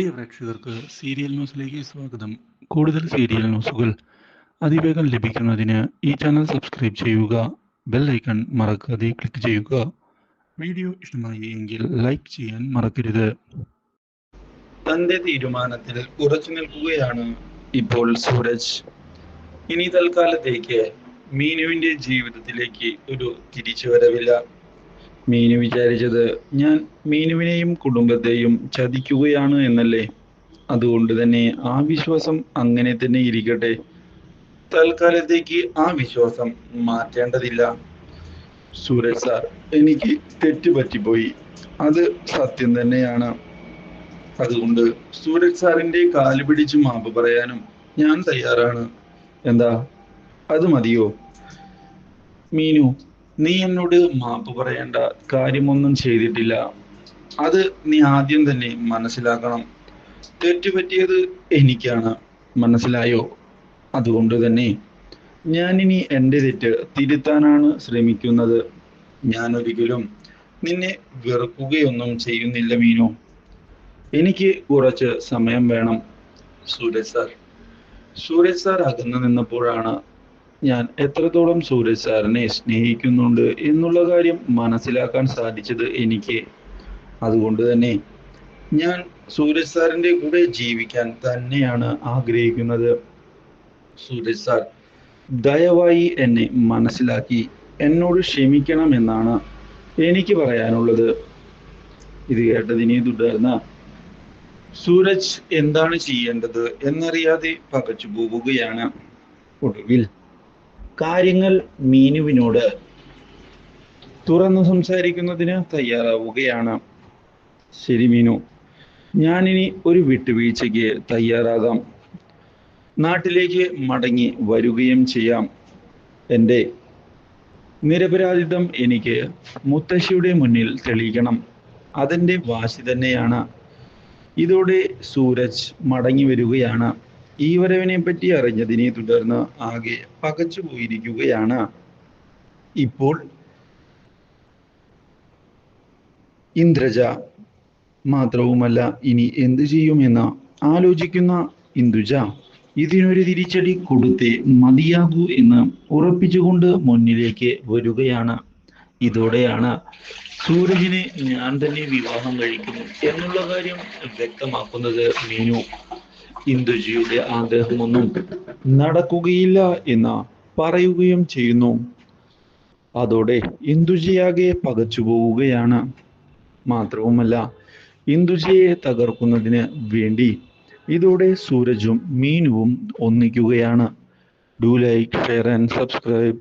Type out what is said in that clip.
പ്രിയ പ്രേക്ഷകർക്ക് സീരിയൽ ന്യൂസിലേക്ക് സ്വാഗതം. കൂടുതൽ സീരിയൽ ന്യൂസുകൾ അതിവേഗം ലഭിക്കുന്നതിന് ഈ ചാനൽ സബ്സ്ക്രൈബ് ചെയ്യുക. ബെൽ ഐക്കൺ മറക്കാതെ ക്ലിക്ക് ചെയ്യുക. വീഡിയോ ഇഷ്ടമായി എങ്കിൽ ലൈക്ക് ചെയ്യാൻ മറക്കരുത്. തന്റെ തീരുമാനത്തിൽ ഉറച്ചു നിൽക്കുകയാണ് ഇപ്പോൾ സൂരജ്. ഇനി തൽക്കാലത്തേക്ക് മീനുവിന്റെ ജീവിതത്തിലേക്ക് ഒരു തിരിച്ചുവരവില്ല. മീനു വിചാരിച്ചത് ഞാൻ മീനുവിനെയും കുടുംബത്തെയും ചതിക്കുകയാണ് എന്നല്ലേ. അതുകൊണ്ട് തന്നെ ആ വിശ്വാസം അങ്ങനെ തന്നെ ഇരിക്കട്ടെ. തൽക്കാലത്തേക്ക് ആ വിശ്വാസം മാറ്റേണ്ടതില്ല. സൂരജ് സാർ, എനിക്ക് തെറ്റുപറ്റിപ്പോയി, അത് സത്യം തന്നെയാണ്. അതുകൊണ്ട് സൂരജ് സാറിന്റെ കാല് പിടിച്ച് മാപ്പ് പറയാനും ഞാൻ തയ്യാറാണ്. എന്താ, അത് മതിയോ? മീനു, നീ എന്നോട് മാപ്പ് പറയേണ്ട കാര്യമൊന്നും ചെയ്തിട്ടില്ല. അത് നീ ആദ്യം തന്നെ മനസ്സിലാക്കണം. തെറ്റുപറ്റിയത് എനിക്കാണ്, മനസ്സിലായോ? അതുകൊണ്ട് തന്നെ ഞാനിനി എൻ്റെ തെറ്റ് തിരുത്താനാണ് ശ്രമിക്കുന്നത്. ഞാൻ ഒരിക്കലും നിന്നെ വെറുക്കുകയൊന്നും ചെയ്യുന്നില്ല മീനു. എനിക്ക് കുറച്ച് സമയം വേണം. സൂരജ് സാർ അകന്നു നിന്നപ്പോഴാണ് ഞാൻ എത്രത്തോളം സൂരജ് സാറിനെ സ്നേഹിക്കുന്നുണ്ട് എന്നുള്ള കാര്യം മനസ്സിലാക്കാൻ സാധിച്ചത് എനിക്ക്. അതുകൊണ്ട് തന്നെ ഞാൻ സൂരജ് സാറിന്റെ കൂടെ ജീവിക്കാൻ തന്നെയാണ് ആഗ്രഹിക്കുന്നത്. സൂരജ് സാർ, ദയവായി എന്നെ മനസ്സിലാക്കി എന്നോട് ക്ഷമിക്കണമെന്നാണ് എനിക്ക് പറയാനുള്ളത്. ഇത് കേട്ടതിനെ തുടർന്ന് സൂരജ് എന്താണ് ചെയ്യേണ്ടത് എന്നറിയാതെ പകച്ചു പോവുകയാണ്. ഒടുവിൽ കാര്യങ്ങൾ മീനുവിനോട് തുറന്നു സംസാരിക്കുന്നതിന് തയ്യാറാവുകയാണ്. ശരി മീനു, ഞാനിനി ഒരു വിട്ടുവീഴ്ചയ്ക്ക് തയ്യാറാകാം. നാട്ടിലേക്ക് മടങ്ങി വരികയും ചെയ്യാം. എൻ്റെ നിരപരാധിത്വം എനിക്ക് മുത്തശ്ശിയുടെ മുന്നിൽ തെളിയിക്കണം. അതെൻ്റെ വാശി തന്നെയാണ്. ഇതോടെ സൂരജ് മടങ്ങി വരികയാണ്. ഈ വരവിനെ പറ്റി അറിഞ്ഞതിനെ തുടർന്ന് ആകെ പകച്ചു പോയിരിക്കുകയാണ്. ഇപ്പോൾ ഇന്ദ്രജ. മാത്രവുമല്ല, ഇനി എന്തു ചെയ്യുമെന്ന് ആലോചിക്കുന്ന ഇന്ദുജ ഇതിനൊരു തിരിച്ചടി കൊടുത്തേ മതിയാകൂ എന്ന് ഉറപ്പിച്ചുകൊണ്ട് മുന്നിലേക്ക് വരികയാണ്. ഇതോടെയാണ് സൂരജിനെ ഞാൻ തന്നെ വിവാഹം കഴിക്കും എന്നുള്ള കാര്യം വ്യക്തമാക്കുന്നത് മീനു. ഇന്ദുജിയുടെ ആഗ്രഹമൊന്നും നടക്കുകയില്ല എന്ന് പറയുകയും ചെയ്യുന്നു. അതോടെ ഇന്ദുജിയാകെ പകച്ചു പോവുകയാണ്. മാത്രവുമല്ല, ഇന്ദുജിയെ തകർക്കുന്നതിന് വേണ്ടി ഇതോടെ സൂരജും മീനുവും ഒന്നിക്കുകയാണ്. Do like, share and subscribe.